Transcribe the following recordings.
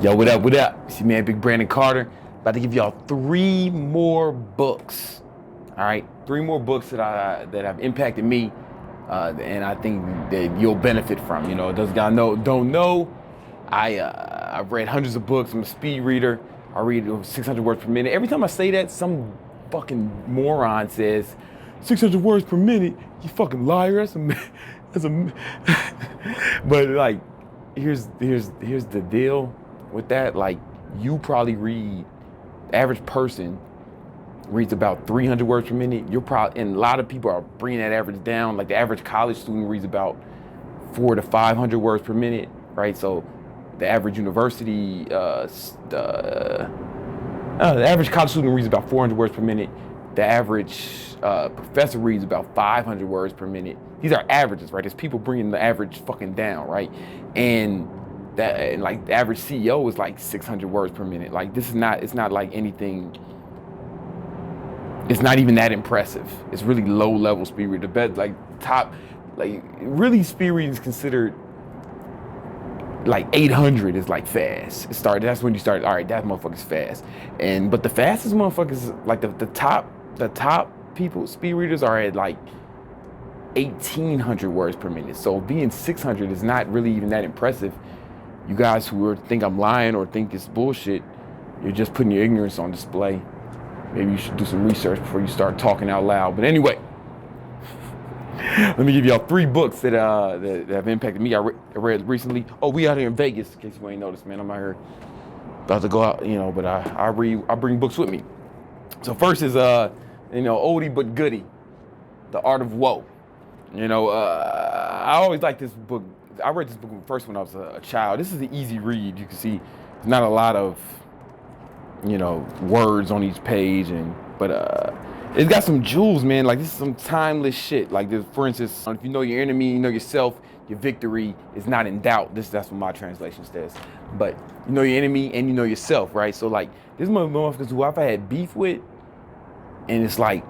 Yo, what up, what up? It's your man, Big Brandon Carter. About to give y'all 3 more books. All right, 3 more books that have impacted me, and I think that you'll benefit from. You know, those guys don't know. I've read hundreds of books. I'm a speed reader. I read 600 words per minute. Every time I say that, some fucking moron says 600 words per minute. You fucking liar. That's a. But like, here's the deal with that. Like, you probably read, the average person reads about 300 words per minute. You're probably, and a lot of people are bringing that average down. Like, the average college student reads about 400 to 500 words per minute, right? So the average university, the average college student reads about 400 words per minute. The average professor reads about 500 words per minute. These are averages, right? There's people bringing the average fucking down, right? And like the average CEO is like 600 words per minute. Like, this is not, it's not like anything. It's not even that impressive. It's really low level speed reading. The best, like top, like really speed reading is considered like 800 is like fast. That's when you start, all right, that motherfucker's fast. But the fastest motherfuckers, like the top people, speed readers are at like 1,800 words per minute. So being 600 is not really even that impressive. You guys who think I'm lying or think it's bullshit, you're just putting your ignorance on display. Maybe you should do some research before you start talking out loud. But anyway, let me give y'all 3 books that have impacted me. I read recently. Oh, we out here in Vegas, in case you ain't noticed, man. I'm out here about to go out, you know, but I bring books with me. So first is oldie but goodie, The Art of Woe. You know, I always like this book. I read this book first when I was a child. This is an easy read. You can see there's not a lot of, you know, words on each page, but it's got some jewels, man. Like, this is some timeless shit. Like, this, for instance, if you know your enemy, you know yourself, your victory is not in doubt. That's what my translation says. But you know your enemy and you know yourself, right? So like, this motherfuckers who I've had beef with, and it's like,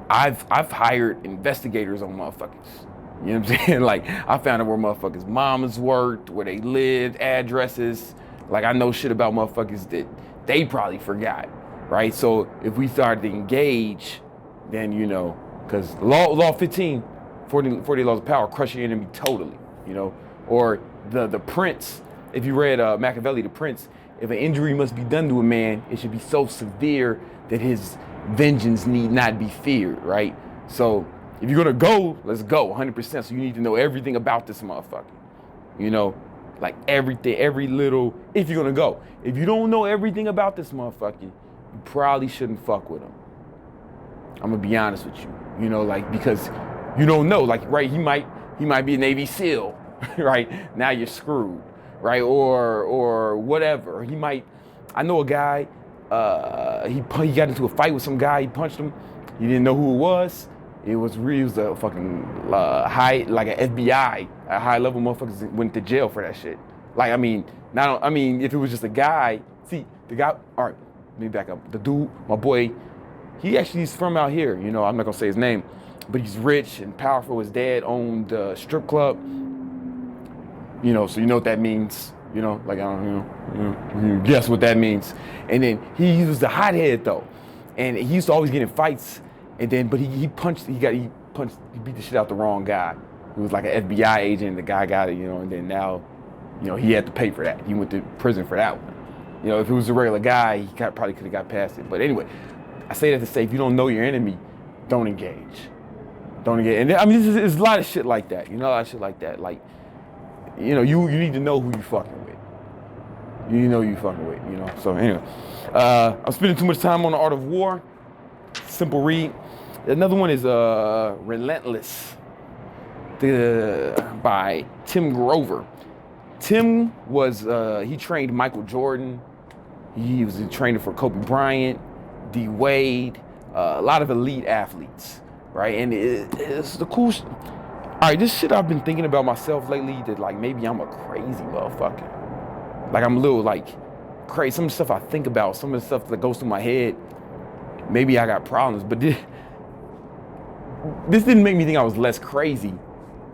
I've hired investigators on motherfuckers. You know what I'm saying? Like, I found out where motherfuckers' mamas worked, where they lived, addresses. Like, I know shit about motherfuckers that they probably forgot, right? So if we started to engage, then, you know, because law 15, 40 laws of power, crush your enemy totally, you know? Or the Prince, if you read Machiavelli, The Prince, if an injury must be done to a man, it should be so severe that his vengeance need not be feared, right? So if you're gonna go, let's go 100%. So you need to know everything about this motherfucker, you know? Like, everything, every little, if you're gonna go. If you don't know everything about this motherfucker, you probably shouldn't fuck with him. I'm gonna be honest with you. You know, like, because you don't know, like, right, he might be a Navy SEAL, right? Now you're screwed, right? Or whatever. I know a guy, he got into a fight with some guy, he punched him, he didn't know who it was. It was a fucking like an FBI, a high level motherfuckers went to jail for that shit. Like, I mean, if it was just a guy, see, the guy, all right, let me back up. The dude, my boy, he's from out here, you know, I'm not gonna say his name, but he's rich and powerful. His dad owned a strip club, you know, so you know what that means, you know, like, I don't know, guess what that means. And then he was the hothead though, and he used to always get in fights. And then, but he beat the shit out the wrong guy. He was like an FBI agent. The guy got it, you know, and then now, you know, he had to pay for that. He went to prison for that one. You know, if it was a regular guy, he probably could have got past it. But anyway, I say that to say, if you don't know your enemy, don't engage. Don't engage. And I mean, there's a lot of shit like that. You know, a lot of shit like that. Like, you know, you need to know who you fucking with. You know who you fucking with, you know. So anyway, I'm spending too much time on The Art of War. Simple read. Another one is Relentless by Tim Grover. Tim was, he trained Michael Jordan. He was a trainer for Kobe Bryant, D. Wade, a lot of elite athletes, right? And it's the cool shit. All right, this shit I've been thinking about myself lately, that like maybe I'm a crazy motherfucker. Like, I'm a little like crazy. Some of the stuff I think about, some of the stuff that goes through my head, maybe I got problems, but this didn't make me think I was less crazy.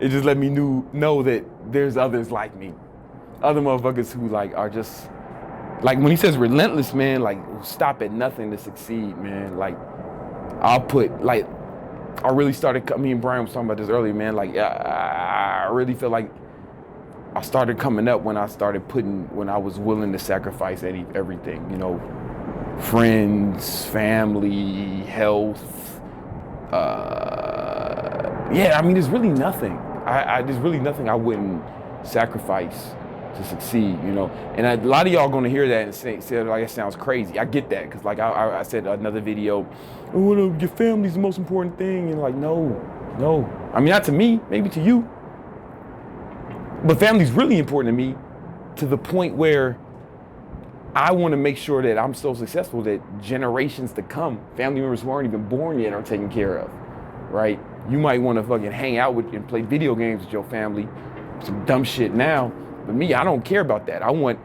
It just let me know that there's others like me. Other motherfuckers who like are just Like when he says relentless, man, like stop at nothing to succeed, man. Like I'll put, like, I really started, me and Brian was talking about this earlier, man. Like I really feel like I started coming up when I was willing to sacrifice everything, you know, friends, family, health. Yeah, I mean, there's really nothing. There's really nothing I wouldn't sacrifice to succeed, you know. And a lot of y'all gonna hear that and say like it sounds crazy. I get that, because like I said another video, oh, your family's the most important thing, and like no. I mean, not to me, maybe to you, but family's really important to me, to the point where I want to make sure that I'm so successful that generations to come, family members who aren't even born yet, are taken care of, right? You might want to fucking hang out with and play video games with your family, some dumb shit now. But me, I don't care about that. I want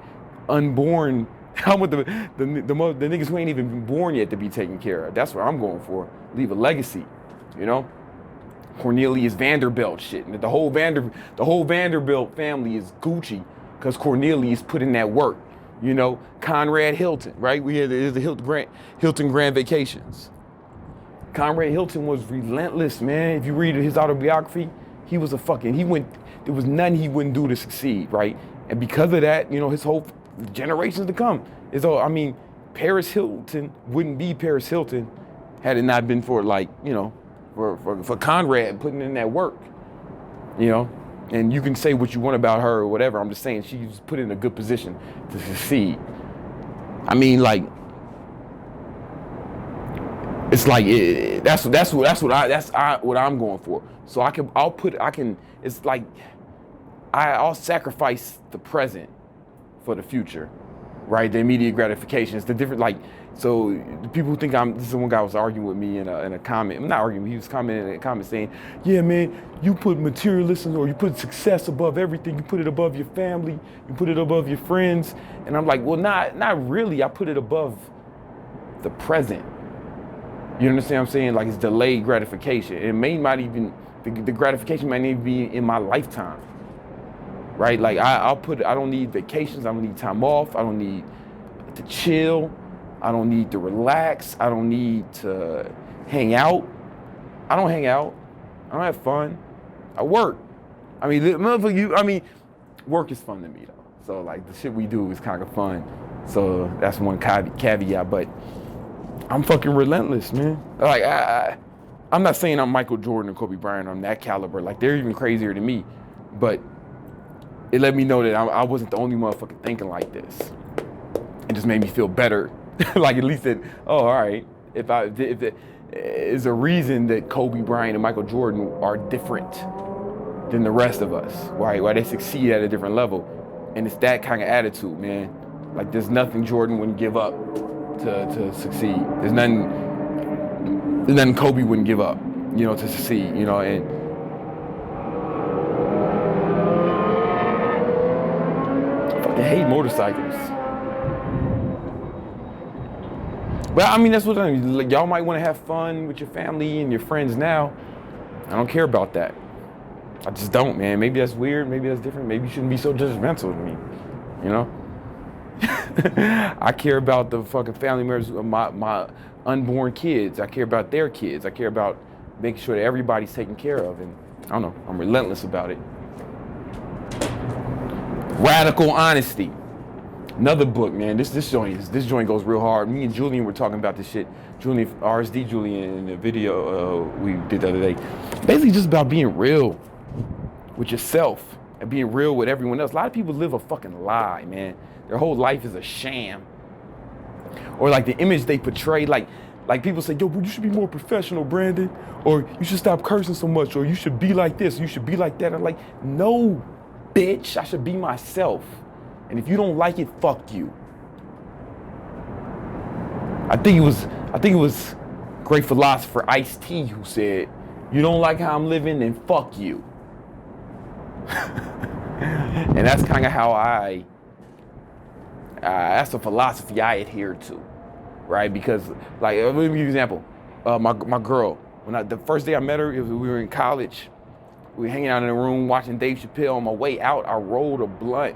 unborn, I want the niggas who ain't even been born yet to be taken care of. That's what I'm going for. Leave a legacy, you know? Cornelius Vanderbilt shit. And the whole Vanderbilt family is Gucci because Cornelius put in that work. You know, Conrad Hilton, right? We had the Hilton Grand Vacations. Conrad Hilton was relentless, man. If you read his autobiography, he was there was nothing he wouldn't do to succeed, right? And because of that, you know, his whole generations to come I mean, Paris Hilton wouldn't be Paris Hilton had it not been for, like, you know, for Conrad putting in that work, you know. And you can say what you want about her or whatever. I'm just saying she was put in a good position to succeed. I mean, like, it's like that's what I'm going for. So it's like I'll sacrifice the present for the future, right? The immediate gratification. It's the different, like, so the people who think this is one guy was arguing with me in a comment. I'm not arguing, he was commenting in a comment saying, yeah, man, you put materialism or you put success above everything. You put it above your family, you put it above your friends. And I'm like, well, not really. I put it above the present. You understand what I'm saying? Like, it's delayed gratification. It might even, the gratification might not even be in my lifetime, right? Like I don't need vacations. I don't need time off. I don't need to chill. I don't need to relax. I don't need to hang out. I don't hang out. I don't have fun. I work. I mean, work is fun to me though. So like the shit we do is kind of fun. So that's one caveat, but I'm fucking relentless, man. Like I'm not saying I'm Michael Jordan or Kobe Bryant. I'm that caliber. Like they're even crazier than me, but it let me know that I wasn't the only motherfucker thinking like this. It just made me feel better. Like at least that, oh, all right. If there is a reason that Kobe Bryant and Michael Jordan are different than the rest of us, why they succeed at a different level, and it's that kind of attitude, man. Like there's nothing Jordan wouldn't give up to succeed. There's nothing Kobe wouldn't give up, you know, to succeed, you know. And I fucking hate motorcycles. But I mean, that's what I mean. Like, y'all might want to have fun with your family and your friends now. I don't care about that. I just don't, man. Maybe that's weird. Maybe that's different. Maybe you shouldn't be so judgmental to me, you know? I care about the fucking family members of my unborn kids. I care about their kids. I care about making sure that everybody's taken care of. And I don't know, I'm relentless about it. Radical honesty. Another book, man. This joint goes real hard. Me and Julian were talking about this shit. RSD Julian, in the video we did the other day. Basically just about being real with yourself and being real with everyone else. A lot of people live a fucking lie, man. Their whole life is a sham. Or like the image they portray, like people say, yo, you should be more professional, Brandon. Or you should stop cursing so much. Or you should be like this. You should be like that. I'm like, no, bitch, I should be myself. And if you don't like it, fuck you. I think it was great philosopher Ice-T who said, you don't like how I'm living, then fuck you. And that's kind of how that's the philosophy I adhere to, right? Because, like, let me give you an example. My girl, the first day I met her, we were in college. We were hanging out in a room watching Dave Chappelle. On my way out, I rolled a blunt.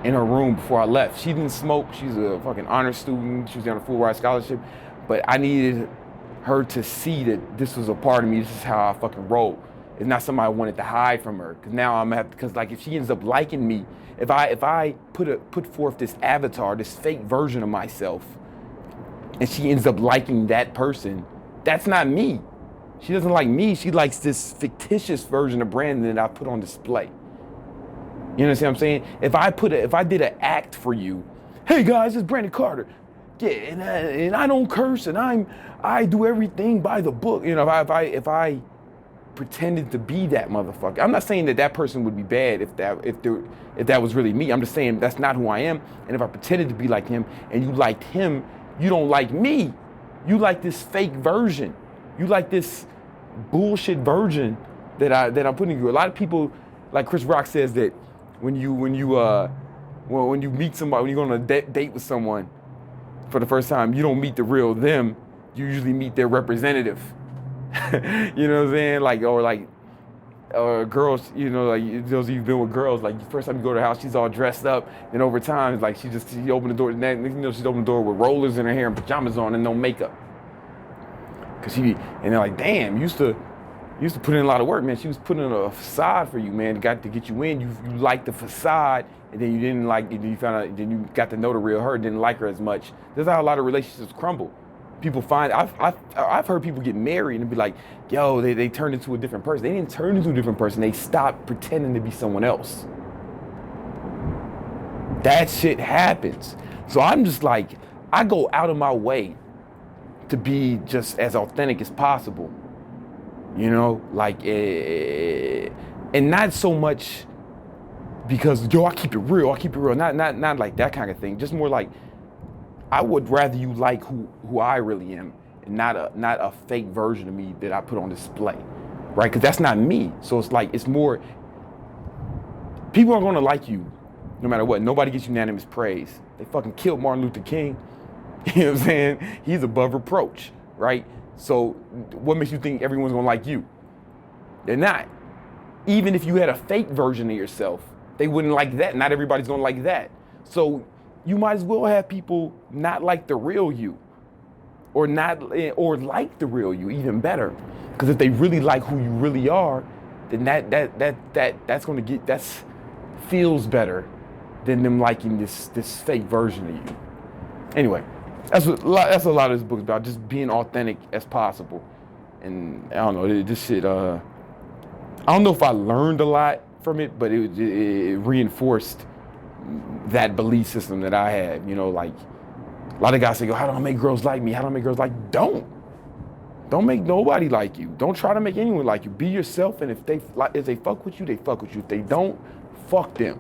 in her room before I left. She didn't smoke. She's a fucking honor student. She was on a full ride scholarship. But I needed her to see that this was a part of me. This is how I fucking roll. It's not something I wanted to hide from her. Cause now I'm have because like if she ends up liking me, if I put forth this avatar, this fake version of myself, and she ends up liking that person, that's not me. She doesn't like me. She likes this fictitious version of Brandon that I put on display. You understand what I'm saying? If I did an act for you, hey guys, it's Brandon Carter. Yeah, and I don't curse, and I do everything by the book. You know, if I pretended to be that motherfucker, I'm not saying that person would be bad if that was really me. I'm just saying that's not who I am. And if I pretended to be like him, and you liked him, you don't like me. You like this fake version. You like this bullshit version that I'm putting you. A lot of people, like Chris Rock says that when you meet somebody, when you're going on a date with someone for the first time, you don't meet the real them. You usually meet their representative. You know what I'm saying? Like, or girls, you know, like those of you who've been with girls, like the first time you go to her house, she's all dressed up, and over time, it's like she opened the door, and you know, she's opened the door with rollers in her hair and pajamas on and no makeup. And they're like, damn, you used to put in a lot of work, man. She was putting in a facade for you, man. Got to get you in. You liked the facade, and then you didn't like it. You found out, then you got to know the real her, didn't like her as much. That's how a lot of relationships crumble. People find, I've heard people get married and be like, yo, they turned into a different person. They didn't turn into a different person. They stopped pretending to be someone else. That shit happens. So I'm just like, I go out of my way to be just as authentic as possible. You know, like, and not so much because, yo, I keep it real. Not like that kind of thing. Just more like, I would rather you like who I really am, and not a fake version of me that I put on display, right? Because that's not me. So it's like, it's more, people are gonna like you no matter what. Nobody gets unanimous praise. They fucking killed Martin Luther King. You know what I'm saying? He's above reproach, right? So what makes you think everyone's gonna like you? They're not. Even if you had a fake version of yourself, they wouldn't like that. Not everybody's gonna like that. So you might as well have people not like the real you, or like the real you, even better. Because if they really like who you really are, then that feels better than them liking this fake version of you. Anyway, that's a lot of this book is about, just being authentic as possible. And I don't know, this shit. I don't know if I learned a lot from it, but it reinforced that belief system that I had. You know, like a lot of guys say, "Yo, how do I make girls like me? How do I make girls like?" Don't make nobody like you. Don't try to make anyone like you. Be yourself, and if they fuck with you, they fuck with you. If they don't, fuck them.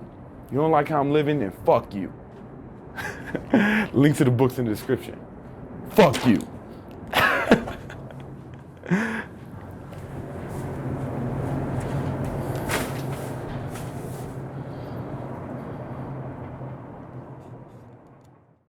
You don't like how I'm living, then fuck you. Link to the books in the description. Fuck you.